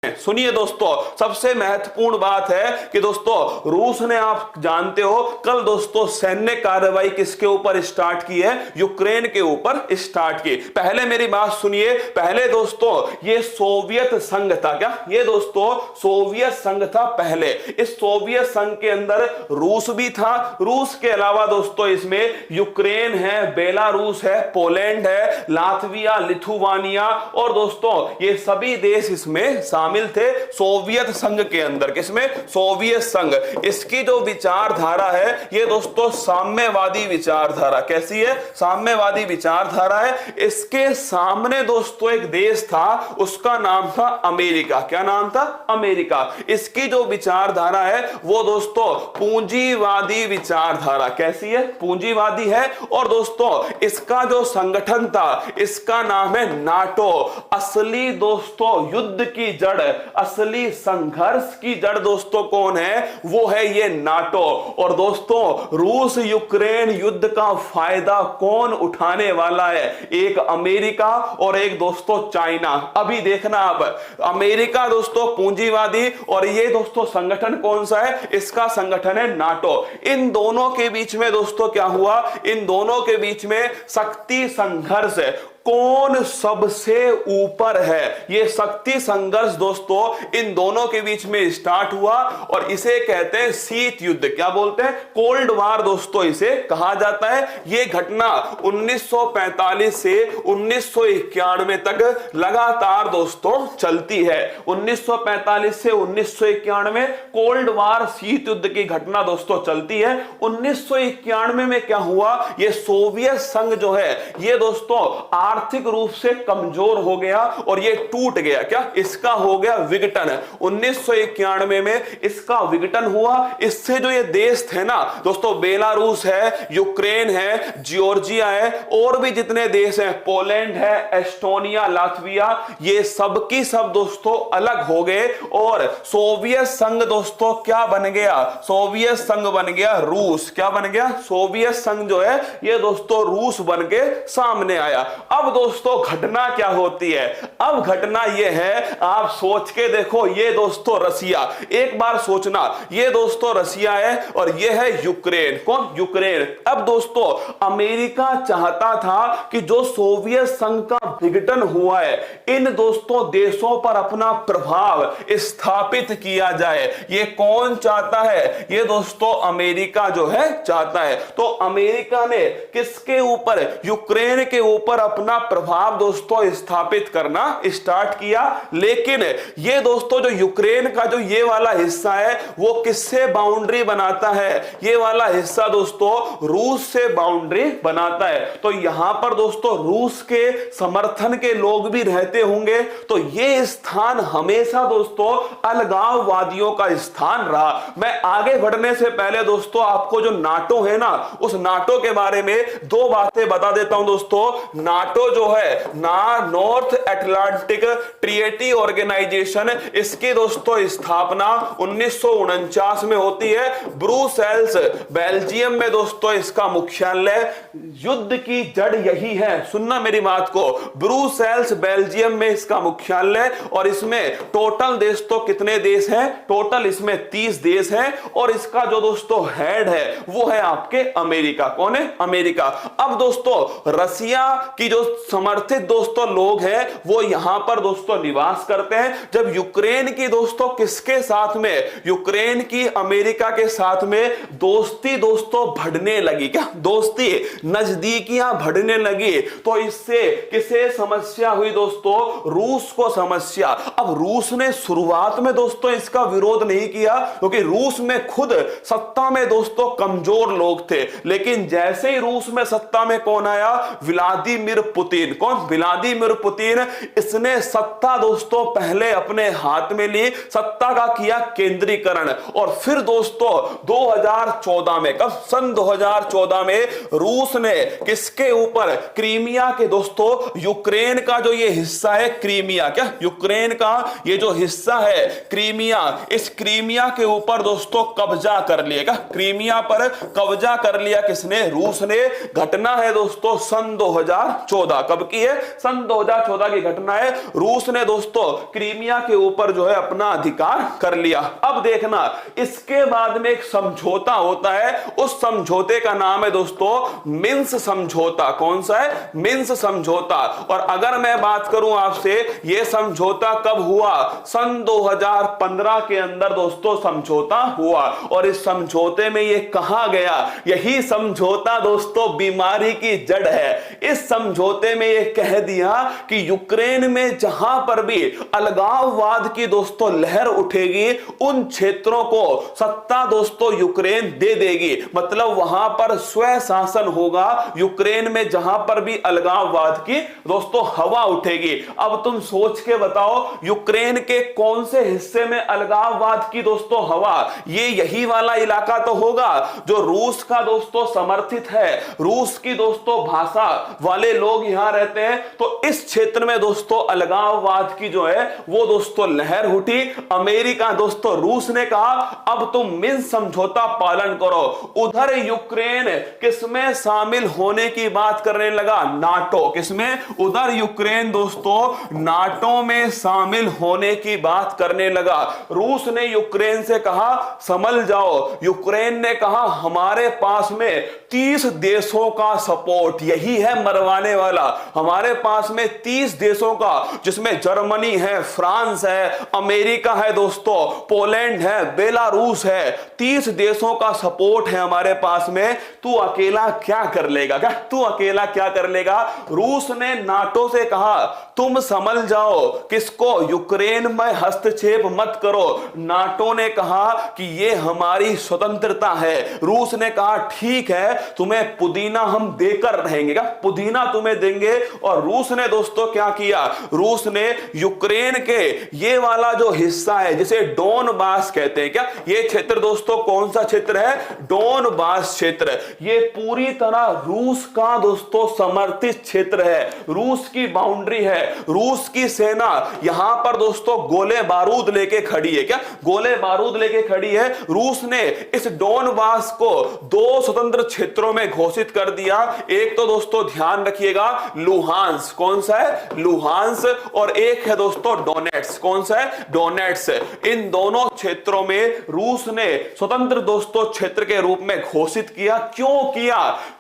सुनिए दोस्तों, सबसे महत्वपूर्ण बात है कि दोस्तों रूस ने, आप जानते हो, कल दोस्तों सैन्य कार्रवाई किसके ऊपर स्टार्ट की है? यूक्रेन के ऊपर स्टार्ट की। पहले मेरी बात सुनिए, पहले दोस्तों ये सोवियत संघ था। क्या ये दोस्तों सोवियत संघ था? पहले इस सोवियत संघ के अंदर रूस भी था। रूस के अलावा दोस्तों इसमें यूक्रेन है, बेलारूस है, पोलैंड है, लातविया, लिथुआनिया और दोस्तों ये सभी देश इसमें शामिल थे सोवियत संघ के अंदर। किसमें? सोवियत संघ। इसकी जो विचारधारा है ये दोस्तों साम्यवादी विचारधारा। कैसी है? साम्यवादी विचारधारा है। इसके सामने दोस्तों एक देश था, उसका नाम था अमेरिका। क्या नाम था? अमेरिका। इसकी जो विचारधारा है वो दोस्तों पूंजीवादी विचारधारा। कैसी है? पूंजीवादी है। और दोस्तों इसका जो संगठन था इसका नाम है नाटो। असली दोस्तों युद्ध की जड़, असली संघर्ष की जड़ दोस्तों कौन है? वो है ये नाटो। और दोस्तों रूस यूक्रेन युद्ध का फायदा कौन उठाने वाला है? एक अमेरिका और एक दोस्तों चाइना। अभी देखना आप, अमेरिका दोस्तों पूंजीवादी और ये दोस्तों संगठन कौन सा है? इसका संगठन है नाटो। इन दोनों के बीच में दोस्तों क्या हुआ? इन दोनों के बीच में शक्ति संघर्ष है। कौन सबसे ऊपर है? ये शक्ति संघर्ष दोस्तों इन दोनों के बीच में स्टार्ट हुआ और इसे कहते हैं शीत युद्ध। क्या बोलते हैं? कोल्ड वार दोस्तों इसे कहा जाता है। ये घटना 1945 से 1991 तक लगातार दोस्तों चलती है। 1945 से 1991 कोल्ड वार शीत युद्ध की घटना दोस्तों चलती है। 1991 में क्या हुआ? ये सोवियत संघ जो है ये दोस्तों आर्थिक रूप से कमजोर हो गया और ये टूट गया। क्या? इसका हो गया विघटन। 1991 में इसका विघटन हुआ। इससे जो ये देश थे ना दोस्तों, बेलारूस है, यूक्रेन है, जॉर्जिया है और भी जितने देश हैं, पोलैंड है, एस्टोनिया, लातविया, ये सब की सब दोस्तों अलग हो गए और सोवियत संघ दोस्तों क्या बन गया? सोवियत संघ बन गया रूस। क्या बन गया? सोवियत संघ जो है ये दोस्तों रूस बन के सामने आया। अब दोस्तों घटना क्या होती है? अब घटना यह है, आप सोच के देखो, ये दोस्तों रसिया, एक बार सोचना, ये दोस्तों रसिया है और ये है यूक्रेन। कौन? यूक्रेन। अब दोस्तों अमेरिका चाहता था कि जो सोवियत संघ का विघटन हुआ है इन दोस्तों देशों पर अपना प्रभाव स्थापित किया जाए। ये कौन चाहता है? ये दोस्तों अमेरिका जो है चाहता है। तो अमेरिका ने किसके ऊपर? यूक्रेन के ऊपर अपना प्रभाव दोस्तों स्थापित करना स्टार्ट किया। लेकिन ये दोस्तों जो यूक्रेन का जो ये वाला हिस्सा है वो किससे बाउंड्री बनाता है? ये वाला हिस्सा दोस्तों रूस से बाउंड्री बनाता है। तो यहां पर दोस्तों रूस के समर्थन के लोग भी रहते होंगे। तो ये स्थान हमेशा दोस्तों अलगाववादियों का स्थान रहा। मैं आगे बढ़ने से पहले दोस्तों आपको जो नाटो है ना, उस नाटो के बारे में दो बातें बता देता हूं दोस्तों। नाटो जो है नॉर्थ अटलांटिक ट्रीटी ऑर्गेनाइजेशन, इसकी दोस्तों स्थापना 1949 में होती है। ब्रुसेल्स बेल्जियम में दोस्तों इसका मुख्यालय। युद्ध की जड़ यही है, सुनना मेरी बात को, ब्रुसेल्स बेल्जियम में इसका मुख्यालय और इसमें टोटल देश तो कितने देश हैं? टोटल इसमें 30 देश हैं और इसका जो दोस्तों हेड है वो है आपके अमेरिका। कौन है? अमेरिका। अब दोस्तों रसिया की जो समर्थित दोस्तों लोग हैं वो यहां पर दोस्तों निवास करते हैं। जब यूक्रेन की दोस्तों किसके साथ में? यूक्रेन की अमेरिका के साथ में दोस्ती दोस्तों बढ़ने लगी। क्या? दोस्ती, नजदीकियां बढ़ने लगी। तो इससे किसे समस्या हुई दोस्तों? रूस को समस्या। अब रूस ने शुरुआत में दोस्तों इसका विरोध नहीं किया क्योंकि रूस में खुद सत्ता में दोस्तों कमजोर लोग थे। लेकिन जैसे ही रूस में सत्ता में कौन आया? Vladimir Putin. कौन? Vladimir Putin. इसने सत्ता दोस्तों पहले अपने हाथ में ली, सत्ता का किया केंद्रीकरण और फिर दोस्तों 2014 में, कब? सन 2014 में रूस ने किसके ऊपर? क्रीमिया के दोस्तों, यूक्रेन का जो ये हिस्सा है क्रीमिया, क्या? यूक्रेन का ये जो हिस्सा है क्रीमिया, इस क्रीमिया के ऊपर दोस्तों कब्जा कर लिया। क्रीमिया पर कब्जा कर लिया किसने? रूस ने। घटना है दोस्तों सन 2014 2014, कब की है? सन 2014 की घटना है। रूस ने दोस्तों क्रीमिया के ऊपर जो है अपना अधिकार कर लिया। अब देखना, इसके बाद में एक समझौता होता है, उस समझौते का नाम है दोस्तों मिन्स समझौता। कौन सा है? मिन्स समझौता। और अगर मैं बात करूं आपसे, यह समझौता कब हुआ? सन 2015 के अंदर दोस्तों समझौता हुआ। और इस समझौते में यह कहा गया, यही समझौता दोस्तों बीमारी की जड़ है। इस समझौते में यह कह दिया कि यूक्रेन में जहां पर भी अलगाववाद की दोस्तों लहर उठेगी, उन क्षेत्रों को सत्ता दोस्तों यूक्रेन दे देगी। मतलब वहां पर स्वय शासन होगा यूक्रेन में, जहां पर भी अलगाववाद की दोस्तों हवा उठेगी। अब तुम सोच के बताओ, यूक्रेन के कौन से हिस्से में अलगाववाद की दोस्तों हवा? ये यही वाला इलाका तो होगा जो रूस का दोस्तों समर्थित है, रूस की दोस्तों भाषा वाले लोग यहां रहते हैं। तो इस क्षेत्र में दोस्तों अलगाववाद की जो है वो दोस्तों लहर उठी। अमेरिका दोस्तों, रूस ने कहा अब तुम मिन्स समझौता पालन करो। उधर यूक्रेन किसमें शामिल होने की बात करने लगा? नाटो। किसमें? उधर यूक्रेन दोस्तों नाटो में शामिल होने की बात करने लगा। रूस ने यूक्रेन से कहा संभल जाओ। यूक्रेन ने कहा हमारे पास में 30 देशों का सपोर्ट, यही है मरवाने वाला। हमारे पास में 30 देशों का, जिसमें जर्मनी है, फ्रांस है, अमेरिका है दोस्तों, पोलैंड है, बेलारूस है, 30 देशों का सपोर्ट है हमारे पास में। तू अकेला क्या कर लेगा? क्या तू अकेला क्या कर लेगा? रूस ने नाटो से कहा तुम संभल जाओ। किसको? यूक्रेन में हस्तक्षेप मत करो। नाटो ने कहा कि यह हमारी स्वतंत्रता है। रूस ने कहा ठीक है, तुम्हें पुदीना हम देकर रहेंगे। क्या पुदीना तुम्हें देंगे? और रूस ने दोस्तों क्या किया? रूस ने यूक्रेन के ये वाला जो हिस्सा है, जिसे डोनबास कहते हैं, क्या ये क्षेत्र दोस्तों कौन सा क्षेत्र है? डोनबास क्षेत्र। ये पूरी तरह रूस का दोस्तों समर्थित क्षेत्र है, रूस की बाउंड्री है। रूस की सेना यहां पर दोस्तों गोले बारूद लेके खड़ी है। क्या गोले बारूद लेके खड़ी है? रूस ने इस डोनबास को 2 स्वतंत्र क्षेत्रों में घोषित कर दिया। एक तो दोस्तों ध्यान रखिएगा लुहांस, कौन सा है? लुहांस। और एक है दोस्तों डोनेट्स, कौन सा है? डोनेट्स। इन दोनों क्षेत्रों में रूस ने स्वतंत्र दोस्तों क्षेत्र के रूप में घोषित किया। क्यों किया?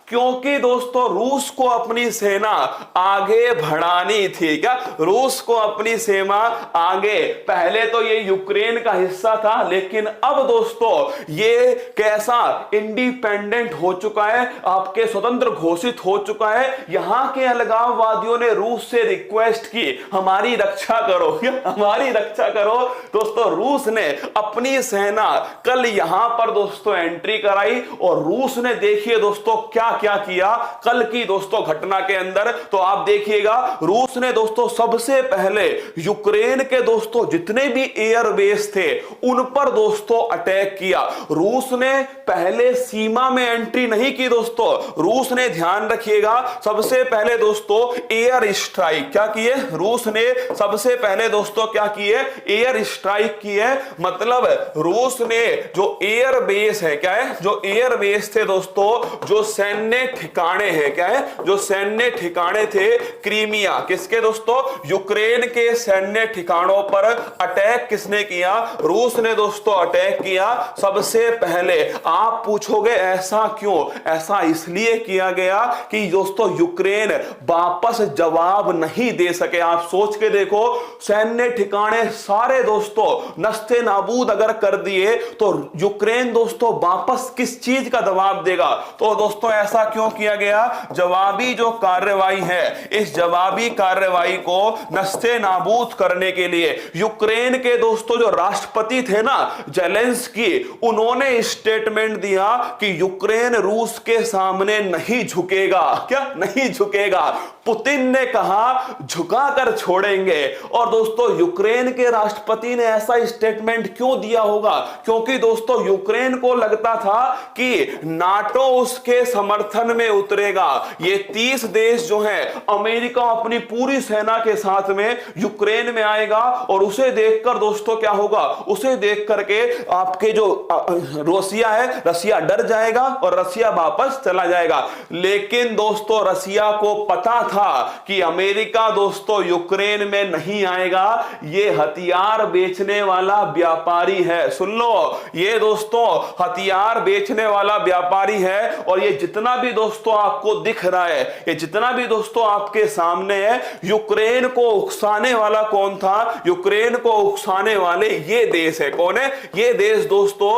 क्योंकि दोस्तों रूस को अपनी सेना आगे बढ़ानी थी। क्या रूस को अपनी सेना आगे, पहले तो ये यूक्रेन का हिस्सा था, लेकिन अब दोस्तों ये कैसा इंडिपेंडेंट हो चुका है, आपके स्वतंत्र घोषित हो चुका है। यहां के अलगाववादियों ने रूस से रिक्वेस्ट की हमारी रक्षा करो, हमारी रक्षा करो। दोस्तों रूस ने अपनी सेना कल यहां पर दोस्तों एंट्री कराई। और रूस ने देखिए दोस्तों क्या क्या किया कल की दोस्तों घटना के अंदर। तो आप देखिएगा, रूस ने दोस्तों सबसे पहले यूक्रेन के दोस्तों जितने भी एयरबेस थे उन पर दोस्तों अटैक किया। रूस ने पहले सीमा में एंट्री नहीं की दोस्तों, रूस ने ध्यान रखिएगा सबसे पहले दोस्तों एयर स्ट्राइक क्या किए? रूस ने सबसे पहले दोस्तों क्या किए? एयर स्ट्राइक किए। मतलब रूस ने जो एयर बेस है, क्या है? जो एयर बेस थे दोस्तों, जो सैन्य ठिकाने हैं, क्या है? जो सैन्य ठिकाने थे क्रीमिया, किसके दोस्तों? यूक्रेन के सैन्य ठिकानों पर अटैक किसने किया? रूस ने दोस्तों अटैक किया सबसे पहले। आप पूछोगे ऐसा क्यों? ऐसा इसलिए किया गया कि दोस्तों यूक्रेन वापस जवाब नहीं दे सके। आप सोच के देखो, सैन्य ठिकाने सारे दोस्तों नस्ते नाबूद अगर कर दिए तो यूक्रेन दोस्तों वापस किस चीज का जवाब देगा? तो दोस्तों ऐसा क्यों किया गया? जवाबी जो कार्रवाई है, इस जवाबी कार्रवाई को नस्ते नाबूद करने के लिए यूक्रेन के दोस्तों जो राष्ट्रपति थे ना, जेलेंस्की, उन्होंने स्टेटमेंट दिया कि यूक्रेन रूस के सामने नहीं झुकेगा। क्या नहीं झुकेगा? पुतिन ने कहा झुकाकर छोड़ेंगे। और दोस्तों यूक्रेन के राष्ट्रपति ने ऐसा स्टेटमेंट क्यों दिया होगा? क्योंकि दोस्तों यूक्रेन को लगता था कि नाटो उसके समर्थन में उतरेगा। ये 30 देश जो हैं, अमेरिका अपनी पूरी सेना के साथ में यूक्रेन में आएगा और उसे देखकर दोस्तों क्या होगा? उसे देख करके आपके जो रूसिया है, रसिया डर जाएगा और रसिया वापस चला जाएगा। लेकिन दोस्तों रसिया को पता था कि अमेरिका दोस्तों यूक्रेन में नहीं आएगा, ये हथियार बेचने वाला व्यापारी है। सुन लो, ये दोस्तों हथियार बेचने वाला व्यापारी है। और ये जितना भी दोस्तों आपको दिख रहा है, ये जितना भी दोस्तों आपके सामने है, यूक्रेन को उकसाने वाला कौन था? यूक्रेन को उकसाने वाले ये देश है। कौन है ये देश दोस्तों?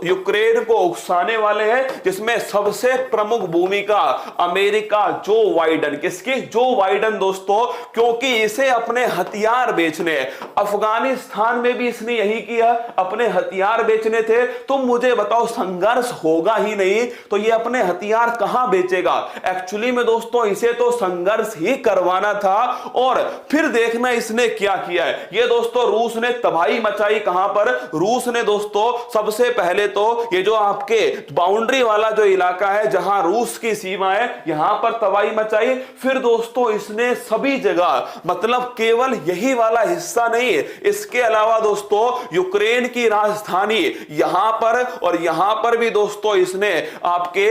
यूक्रेन को उकसाने वाले हैं, जिसमें सबसे प्रमुख भूमिका अमेरिका, जो बाइडेन। किसकी? जो बाइडेन दोस्तों, क्योंकि इसे अपने हथियार बेचने हैं। अफगानिस्तान में भी इसने यही किया, अपने हथियार बेचने थे। तुम मुझे बताओ, संघर्ष होगा ही नहीं तो ये अपने हथियार कहां बेचेगा? एक्चुअली में दोस्तों इसे तो संघर्ष ही करवाना था। और फिर देखना इसने क्या किया है। ये दोस्तों रूस ने तबाही मचाई। कहां पर? रूस ने दोस्तों सबसे पहले तो ये जो आपके बाउंड्री वाला जो इलाका है, जहां रूस की सीमा है, यहां पर तबाही मचाई। फिर दोस्तों इसने सभी जगह, मतलब केवल यही वाला हिस्सा नहीं, इसके अलावा दोस्तों यूक्रेन की राजधानी यहां पर और यहां पर भी दोस्तों इसने आपके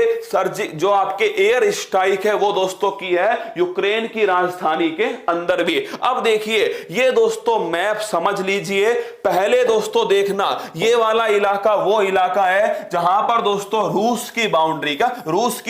जो आपके एयर स्ट्राइक है वो दोस्तों की है यूक्रेन की राजधानी के अंदर भी। अब देखिए ये दोस्तों मैप समझ लीजिए। पहले दोस्तों देखना, ये वाला इलाका वो इलाका है जहां पर दोस्तों रूस की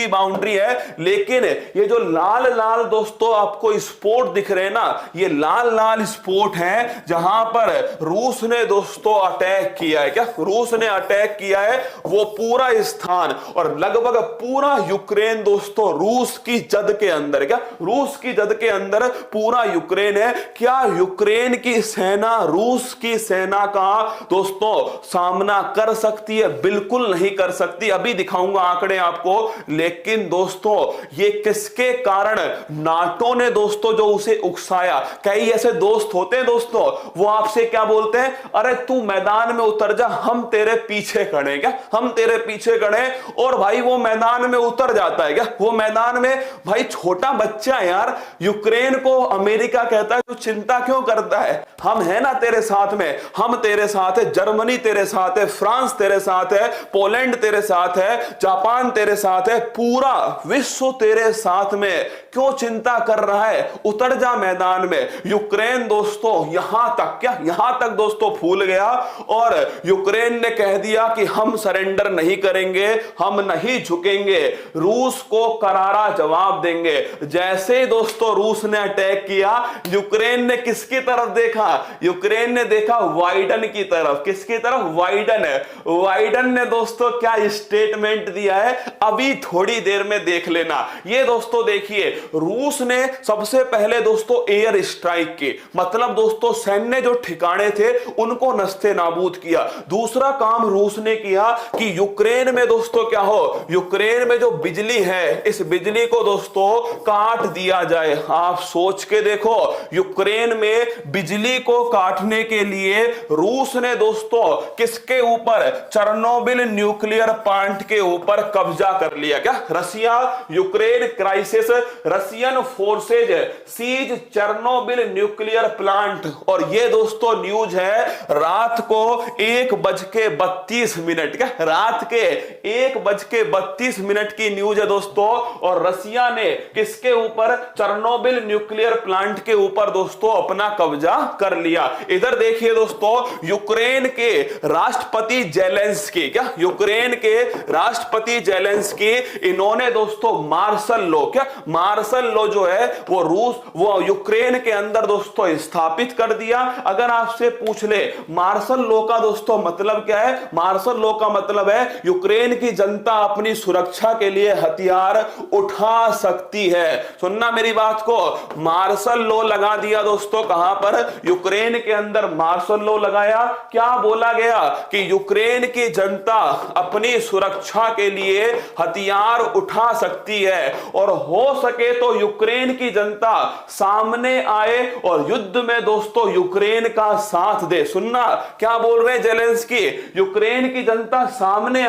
बाउंड्री है। लेकिन ये जो लाल लाल दोस्तों आपको स्पॉट दिख रहे हैं ना, ये लाल लाल स्पॉट हैं जहां पर रूस ने दोस्तों अटैक किया है। क्या रूस ने अटैक किया है? वो पूरा स्थान और लगभग पूरा यूक्रेन दोस्तों रूस की जद के अंदर। क्या रूस की जद के अंदर पूरा यूक्रेन है। क्या यूक्रेन की सेना रूस की सेना का दोस्तों सामना कर सकती है? बिल्कुल नहीं कर सकती। अभी दिखाऊंगा आंकड़े आपको। लेकिन दोस्तों ये किसके कारण? नाटो ने दोस्तों जो उसे उकसाया। कई ऐसे दोस्त होते हैं दोस्तों, वो आपसे क्या बोलते हैं? अरे तू मैदान में उतर जा, हम तेरे पीछे खड़े। क्या हम तेरे पीछे खड़े? और भाई वो मैदान में उतर जाता है। क्या वो मैदान में, भाई छोटा बच्चा यार, यूक्रेन को अमेरिका कहता है तू चिंता क्यों करता है? हम है ना तेरे साथ में, हम तेरे साथ है, जर्मनी तेरे साथ है, फ्रांस तेरे साथ है, पोलैंड तेरे साथ है, जापान तेरे साथ है, पूरा विश्व तेरे साथ में। क्यों चिंता कर रहा है? उतर जा मैदान में। यूक्रेन दोस्तों यहां तक दोस्तों फूल गया और यूक्रेन ने कह दिया कि हम सरेंडर नहीं करेंगे, हम नहीं झुकेंगे, रूस को करारा जवाब देंगे। जैसे दोस्तों रूस ने अटैक किया, यूक्रेन ने किसकी तरफ देखा? यूक्रेन ने देखा बाइडेन की तरफ। किसकी तरफ? बाइडेन है। बाइडेन ने दोस्तों क्या स्टेटमेंट दिया है, अभी थोड़ी देर में देख लेना। ये दोस्तों देखिए, रूस ने सबसे पहले दोस्तों एयर स्ट्राइक की, मतलब दोस्तों सैन्य जो ठिकाने थे उनको नस्ते नाबूद किया। दूसरा काम रूस ने किया कि यूक्रेन में दोस्तों क्या हो, यूक्रेन में जो बिजली है, इस बिजली को दोस्तों काट दिया जाए। आप सोच के देखो, यूक्रेन में बिजली को काटने के लिए रूस ने दोस्तों किसके ऊपर? चेर्नोबिल न्यूक्लियर प्लांट के ऊपर कब्जा कर लिया। क्या? Russia Ukraine crisis, Russian forces seize Chernobyl nuclear plant. और ये दोस्तों न्यूज है रात को 1:32। क्या? रात के 1:32 की न्यूज है दोस्तों। और रसिया ने किसके ऊपर? चेर्नोबिल न्यूक्लियर प्लांट के ऊपर दोस्तों अपना कब्जा कर लिया। इधर देखिए दोस्तों, यूक्रेन के राष्ट्रपति जेलेंस्की, क्या यूक्रेन के राष्ट्रपति जेलेंस्की, इन्होंने दोस्तों मार्शल लॉ, क्या मार्शल लॉ जो है वो यूक्रेन के अंदर दोस्तों स्थापित कर दिया। अगर आपसे पूछ ले मार्शल लॉ का दोस्तों मतलब क्या है? मार्शल लॉ का मतलब है यूक्रेन की जनता अपनी सुरक्षा के लिए हथियार उठा सकती है। सुनना मेरी बात को, मार्शल लॉ लगा दिया दोस्तों। कहां पर? यूक्रेन के अंदर मार्शल लॉ लगाया। क्या बोला गया कि यूक्रेन की जनता अपनी सुरक्षा के लिए हथियार उठा सकती है और हो सके तो यूक्रेन की जनता सामने आए और युद्ध में दोस्तों यूक्रेन का साथ दे। सुनना क्या बोल रहे हैं जेलेंस्की? यूक्रेन की जनता सामने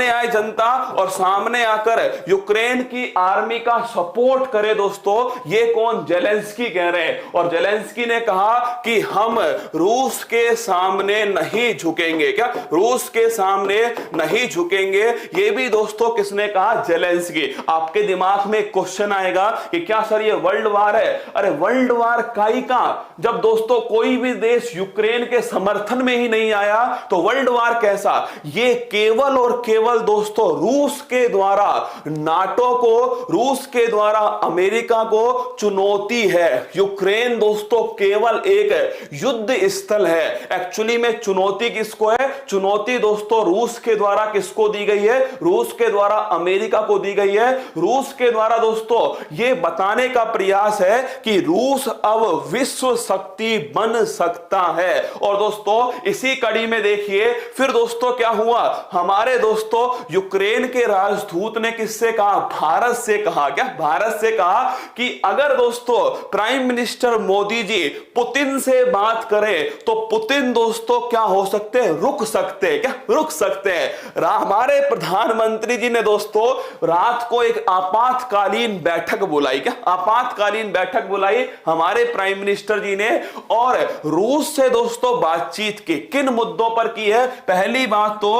आए जनता और सामने आकर यूक्रेन की आर्मी का सपोर्ट करे दोस्तों। ये कौन? जेलेंस्की कह रहे हैं। और जेलेंस्की ने कहा कि हम रूस के सामने नहीं झुकेंगे। क्या? रूस के सामने नहीं झुकेंगे। ये भी दोस्तों किसने कहा? जेलेंस्की। आपके दिमाग में क्वेश्चन आएगा जाएगा कि क्या सर ये वर्ल्ड वार है? अरे वर्ल्ड वार काई का, जब दोस्तों कोई भी देश यूक्रेन के समर्थन में ही नहीं आया तो वर्ल्ड वार कैसा? ये केवल और केवल दोस्तों रूस के द्वारा नाटो को, रूस के द्वारा अमेरिका को चुनौती है। यूक्रेन दोस्तों केवल एक युद्ध स्थल है। एक्चुअली में चुनौती किसको है? चुनौती दोस्तों रूस के द्वारा किसको दी गई है? रूस के द्वारा अमेरिका को दी गई है। रूस के द्वारा दोस्तों यह बताने का प्रयास है कि रूस अब विश्व शक्ति बन सकता है। और दोस्तों इसी कड़ी में देखिए फिर दोस्तों क्या हुआ, हमारे दोस्तों यूक्रेन के राजदूत ने किससे कहा? भारत से कहा। क्या? भारत से कहा कि अगर दोस्तों prime minister Modi ji Putin से बात करें तो पुतिन दोस्तों क्या हो सकते हैं? रुक सकते हैं। क्या? रुक सकते हैं। हमारे प्रधानमंत्री जी ने दोस्तों रात को एक आपातकालीन बैठक बुलाई। क्या? आपातकालीन बैठक बुलाई हमारे प्राइम मिनिस्टर जी ने और रूस से दोस्तों बातचीत की। किन मुद्दों पर की है? पहली बात तो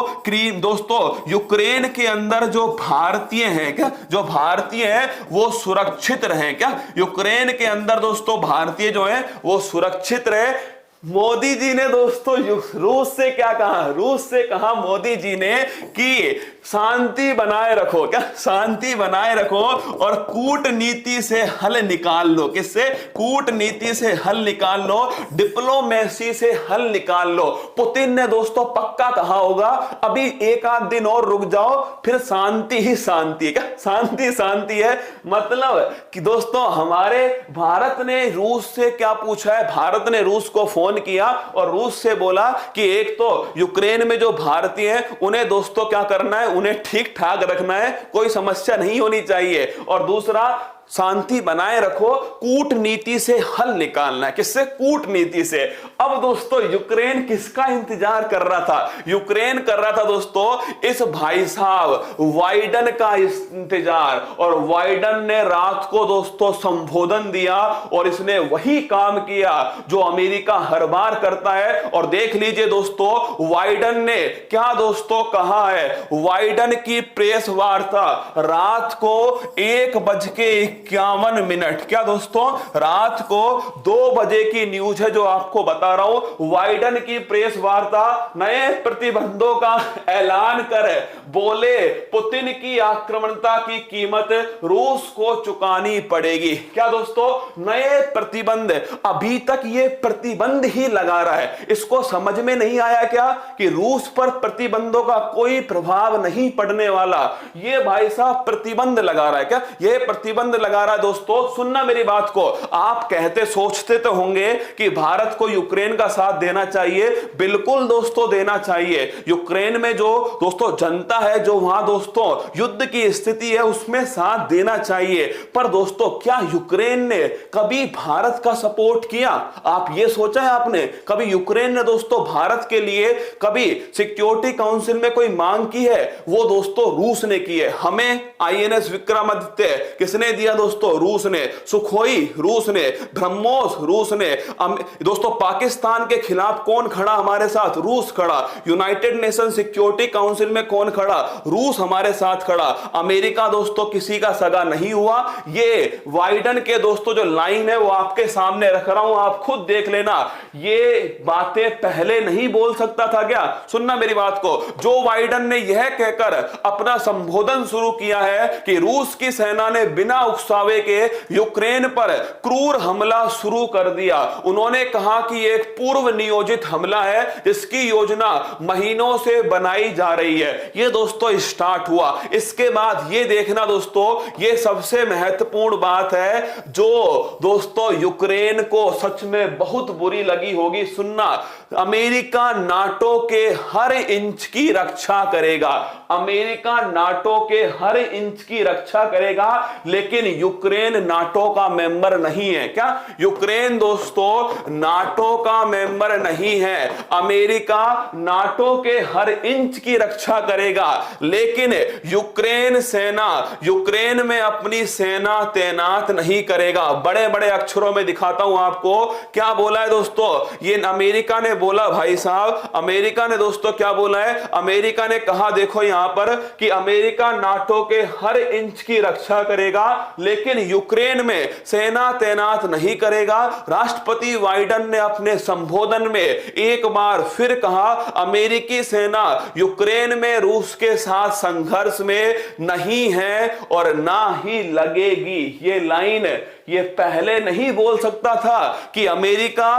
दोस्तों यूक्रेन के अंदर जो भारतीय हैं, क्या जो भारतीय हैं वो सुरक्षित रहें। क्या? यूक्रेन के अंदर दोस्तों भारतीय जो हैं वो सुरक्षित रहे। मोदी जी ने दोस्तों रूस से क्या कहा? रूस से कहा मोदी जी ने कि शांति बनाए रखो। क्या? शांति बनाए रखो और कूटनीति से हल निकाल लो। किससे? कूटनीति से हल निकाल लो, डिप्लोमेसी से हल निकाल लो। पुतिन ने दोस्तों पक्का कहा होगा अभी एक आध दिन और रुक जाओ, फिर शांति ही शांति है। क्या? शांति शांति है। मतलब कि दोस्तों हमारे भारत ने रूस से क्या पूछा है? भारत ने रूस को फोन किया और रूस से बोला कि एक तो यूक्रेन में जो भारतीय हैं उन्हें दोस्तों क्या करना है? उन्हें ठीक ठाक रखना है, कोई समस्या नहीं होनी चाहिए। और दूसरा शांति बनाए रखो, कूटनीति से हल निकालना है। किससे? कूटनीति से। अब दोस्तों यूक्रेन किसका इंतजार कर रहा था? यूक्रेन कर रहा था दोस्तों इस भाई साहब वाइडन का इंतजार। और वाइडन ने रात को दोस्तों संबोधन दिया और इसने वही काम किया जो अमेरिका हर बार करता है। और देख लीजिए दोस्तों वाइडन ने क्या दोस्तों कहा है। वाइडन की प्रेस वार्ता रात को 1:51। क्या दोस्तों? रात को 2 बजे की न्यूज है जो आपको बता रहा हूं। वाइडन की प्रेस वार्ता नए प्रतिबंधों का ऐलान कर बोले पुतिन की आक्रामकता की कीमत रूस को चुकानी पड़ेगी। क्या दोस्तों? नए प्रतिबंध। अभी तक ये प्रतिबंध ही लगा रहा है। इसको समझ में नहीं आया क्या कि रूस पर प्रतिबंधों का कोई प्रभाव नहीं पड़ने वाला? ये भाई साहब प्रतिबंध लगा रहा है। क्या ये प्रतिबंध लगा रहा है? दोस्तों सुनना मेरी बात को, आप कहते सोचते तो होंगे कि भारत को यूक्रेन का साथ देना चाहिए। बिल्कुल दोस्तों देना चाहिए। यूक्रेन में जो दोस्तों जनता है, जो वहां दोस्तों युद्ध की स्थिति है, उसमें साथ देना चाहिए। पर दोस्तों क्या यूक्रेन ने कभी भारत का सपोर्ट किया? आप ये सोचा है आपने? कभी यूक्रेन ने दोस्तों भारत के लिए कभी सिक्योरिटी काउंसिल में कोई मांग की है? वो दोस्तों रूस ने की है। हमें INS विक्रमादित्य किसने दिया दोस्तों? रूस ने। सुखोई रूस ने। ब्रह्मोस रूस ने। दोस्तों पाकिस्तान के खिलाफ कौन खड़ा हमारे साथ? रूस खड़ा। यूनाइटेड नेशन सिक्योरिटी काउंसिल में कौन खड़ा? रूस हमारे साथ खड़ा। अमेरिका दोस्तों किसी का सगा नहीं हुआ। ये वाइडन के दोस्तों जो लाइन है वो आपके सामने रख रहा हूं, आप खुद देख लेना। ये बातें पहले नहीं बोल सकता था क्या? सुनना मेरी बात को। जो वाइडन ने यह कहकर अपना संबोधन शुरू किया है कि रूस की सेना ने बिना उकसावे के यूक्रेन पर क्रूर हमला शुरू कर दिया। उन्होंने कहा कि एक पूर्व नियोजित हमला है जिसकी योजना महीनों से बनाई जा रही है। यह दोस्तों स्टार्ट हुआ। इसके बाद यह देखना दोस्तों, यह सबसे महत्वपूर्ण बात है जो दोस्तों यूक्रेन को सच में बहुत बुरी लगी होगी। सुनना, अमेरिका नाटो के हर इंच की रक्षा करेगा। अमेरिका नाटो के हर इंच की रक्षा करेगा, लेकिन यूक्रेन नाटो का मेंबर नहीं है। क्या? यूक्रेन दोस्तों नाटो का मेंबर नहीं है। अमेरिका नाटो के हर इंच की रक्षा करेगा, लेकिन यूक्रेन सेना यूक्रेन में अपनी सेना तैनात नहीं करेगा। बड़े बड़े अक्षरों में दिखाता हूं आपको क्या बोला है दोस्तों। ये अमेरिका ने बोला भाई साहब, अमेरिका ने दोस्तों क्या बोला है? अमेरिका ने कहा देखो यहां पर कि अमेरिका नाटो के हर इंच की रक्षा करेगा, लेकिन यूक्रेन में सेना तैनात नहीं करेगा। राष्ट्रपति बाइडेन ने अपने संबोधन में एक बार फिर कहा, अमेरिकी सेना यूक्रेन में रूस के साथ संघर्ष में नहीं है और ना ही लगेगी। ये लाइन ये पहले नहीं बोल सकता था कि अमेरिका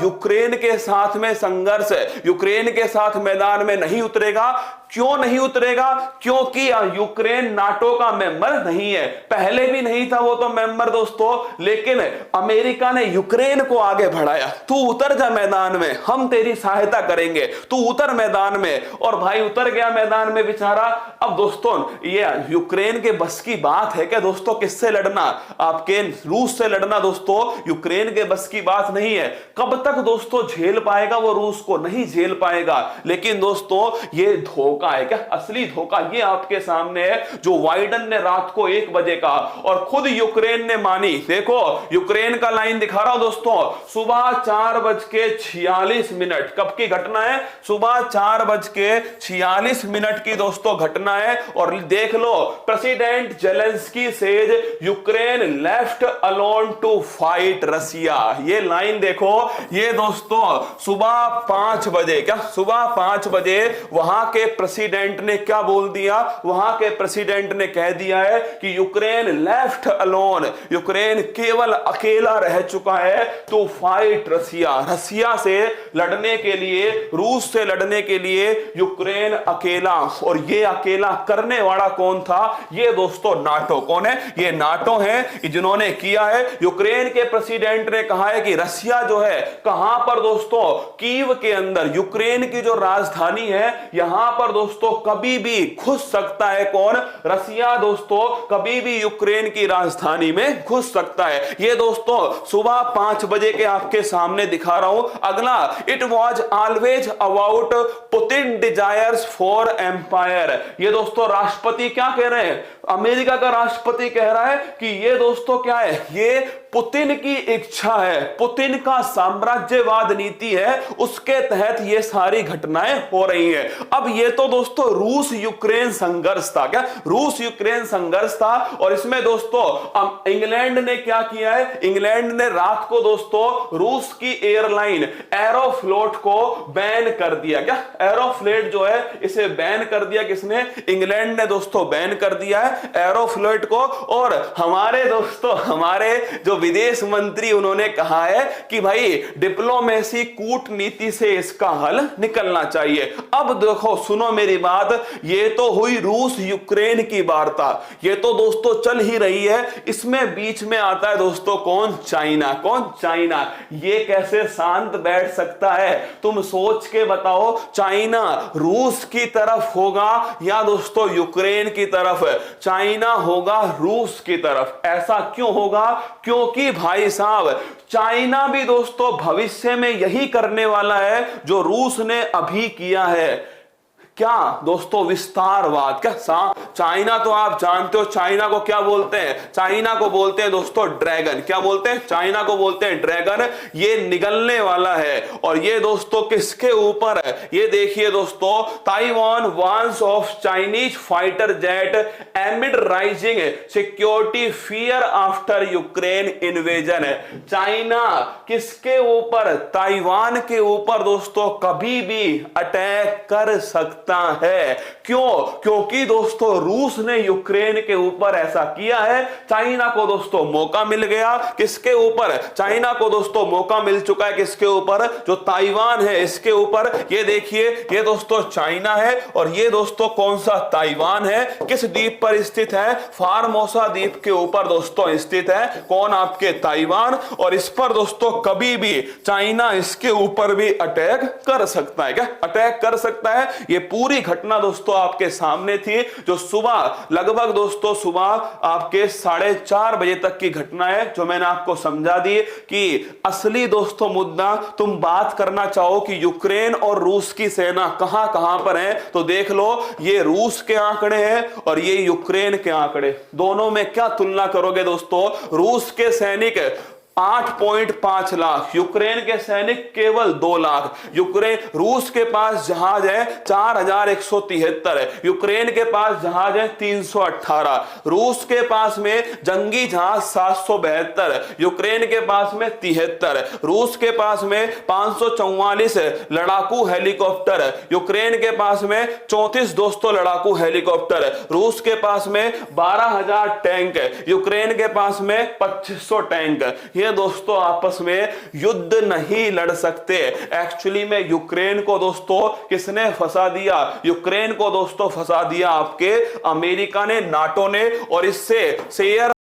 यूक्रेन के साथ में संघर्ष, यूक्रेन के साथ मैदान में नहीं उतरेगा। क्यों नहीं उतरेगा? क्योंकि यूक्रेन नाटो का मेंबर नहीं है, पहले भी नहीं था वो तो मेंबर दोस्तों, लेकिन अमेरिका ने यूक्रेन को आगे बढ़ाया, तू उतर जा मैदान में, हम तेरी सहायता करेंगे, तू उतर मैदान में। और भाई उतर गया मैदान में बेचारा। अब दोस्तों ये यूक्रेन के बस की बात है क्या दोस्तों? किससे लड़ना? आपके रूस से लड़ना दोस्तों यूक्रेन के बस की बात नहीं है। कब तक दोस्तों झेल पाएगा वो रूस को? नहीं झेल पाएगा। लेकिन दोस्तों ये धोखा है क्या? असली धोखा ये आपके सामने है जो बाइडेन ने रात को 1 बजे का और खुद यूक्रेन ने मानी। देखो यूक्रेन का लाइन दिखा रहा हूं दोस्तों, सुबह 4:46 कब की घटना है? सुबह 4:46 की दोस्तों घटना है। और देख लो, president Zelensky says Ukraine left alone to fight Russia. ये लाइन देखो, ये दोस्तों सुबह 5 बजे, क्या सुबह 5 बजे वहां के प्रेसिडेंट ने क्या बोल दिया? वहां के प्रेसिडेंट ने कह दिया है कि यूक्रेन लेफ्ट अलोन, यूक्रेन केवल अकेला रह चुका है टू फाइट रसिया, रसिया से लड़ने के लिए, रूस से लड़ने के लिए यूक्रेन अकेला। और ये अकेला करने वाला कौन था? ये दोस्तों नाटो। कौन है? ये नाटो है जिन्होंने किया है। यूक्रेन के प्रेसिडेंट ने कहा है कि रसिया जो है कहां पर दोस्तों? कीव के अंदर, यूक्रेन की जो राजधानी है, यहां पर दोस्तों कभी भी घुस सकता है। कौन? रसिया दोस्तों कभी भी यूक्रेन की राजधानी में घुस सकता है। ये दोस्तों सुबह 5 बजे के आपके सामने दिखा रहा हूं। अगला, it was always about Putin desires for empire. ये दोस्तों राष्ट्रपति क्या कह रहे हैं? अमेरिका का राष्ट्रपति कह रहा है कि ये दोस्तों क्या है? ये पुतिन की इच्छा है, पुतिन का साम्राज्यवाद नीति है, उसके तहत ये सारी घटनाएं हो रही हैं। अब ये तो दोस्तों रूस यूक्रेन संघर्ष था। क्या रूस यूक्रेन संघर्ष था? और इसमें दोस्तों इंग्लैंड ने क्या किया है? इंग्लैंड ने रात को दोस्तों रूस की एयरलाइन एरोफ्लोट को बैन कर दिया। क्या एरोफ्लोट जो है इसे बैन कर दिया। किसने? इंग्लैंड ने दोस्तों बैन कर दिया है एरोफ्लोट को। और हमारे दोस्तों, हमारे जो विदेश मंत्री, उन्होंने कहा है कि भाई डिप्लोमेसी, कूटनीति से इसका हल निकलना चाहिए। अब देखो सुनो मेरी बात, ये तो हुई रूस यूक्रेन की वार्ता, ये तो दोस्तों चल ही रही है। इसमें बीच में आता है दोस्तों कौन? चाइना। कौन? चाइना। ये कैसे शांत बैठ सकता है? तुम सोच के बताओ, चाइना रूस की तरफ होगा या दोस्तों यूक्रेन की तरफ? चाइना होगा रूस की तरफ। ऐसा क्यों होगा? क्योंकि भाई साहब चाइना भी दोस्तों भविष्य में यही करने वाला है जो रूस ने अभी किया है। क्या दोस्तों? विस्तारवाद। क्या चाइना तो आप जानते हो, चाइना को क्या बोलते हैं? चाइना को बोलते हैं दोस्तों ड्रैगन। क्या बोलते हैं? चाइना को बोलते हैं ड्रैगन। ये निगलने वाला है। और ये दोस्तों किसके ऊपर है? ये देखिए दोस्तों, Taiwan warns of Chinese fighter jet एमिड rising security fear after Ukraine invasion. China किसके ऊपर? ताइवान के ऊपर दोस्तों कभी भी अटैक कर सकता है। क्यों? क्योंकि दोस्तों रूस ने यूक्रेन के ऊपर ऐसा किया है। चाइना को दोस्तों मौका मिल गया। किसके ऊपर? चाइना को दोस्तों मौका मिल चुका है। किसके ऊपर? जो ताइवान है इसके ऊपर। ये देखिए, ये दोस्तों चाइना है और ये दोस्तों कौन सा? ताइवान है। किस द्वीप पर स्थित है? फार्मोसा द्वीप के ऊपर दोस्तों स्थित है। कौन? आपके ताइवान। और इस पर दोस्तों कभी भी चाइना इसके ऊपर भी अटैक कर सकता है। क्या अटैक कर सकता है? ये पूरी घटना दोस्तों आपके सामने थी, जो सुबह लगभग दोस्तों सुबह आपके 4:30 बजे तक की घटना है, जो मैंने आपको समझा दी कि असली दोस्तों मुद्दा तुम बात करना चाहो कि यूक्रेन और रूस की सेना कहां कहां पर है, तो देख लो, ये रूस के आंकड़े हैं और ये यूक्रेन के आंकड़े। दोनों में क्या तुलना करोगे दोस्तों? रूस के सैनिक 8.5 लाख, यूक्रेन के सैनिक केवल 2 लाख। रूस के पास जहाज है 4173, यूक्रेन के पास जहाज है 318। रूस के पास में जंगी जहाज 772, यूक्रेन के पास में 73। रूस के पास में 544 लड़ाकू हेलीकॉप्टर, यूक्रेन के पास में 34 दोस्तों लड़ाकू हेलीकॉप्टर। रूस के पास में 12,000 टैंक, यूक्रेन के पास में 2500 टैंक। ये दोस्तों आपस में युद्ध नहीं लड़ सकते। एक्चुअली में यूक्रेन को दोस्तों किसने फंसा दिया? यूक्रेन को दोस्तों फंसा दिया आपके अमेरिका ने, नाटो ने, और इससे शेयर